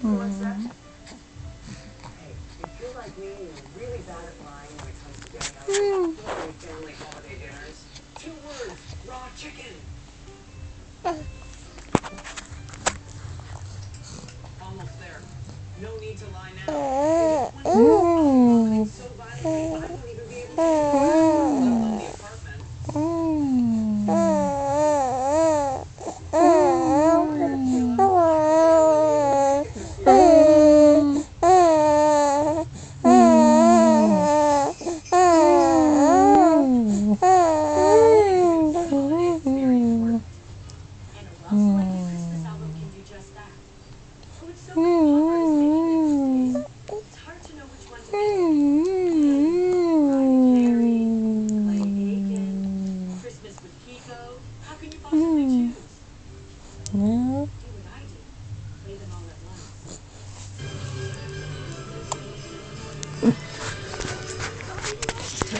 Mm. Hey, if you're like me and you're really bad at lying when it comes to getting out of Mm. family holiday dinners, 2 words, raw chicken. Almost there. No need to lie now. Maybe 20 minutes, I'll be vomiting so violently, I won't even be able to leave the bathroom, let alone the apartment. Sheila, Mm.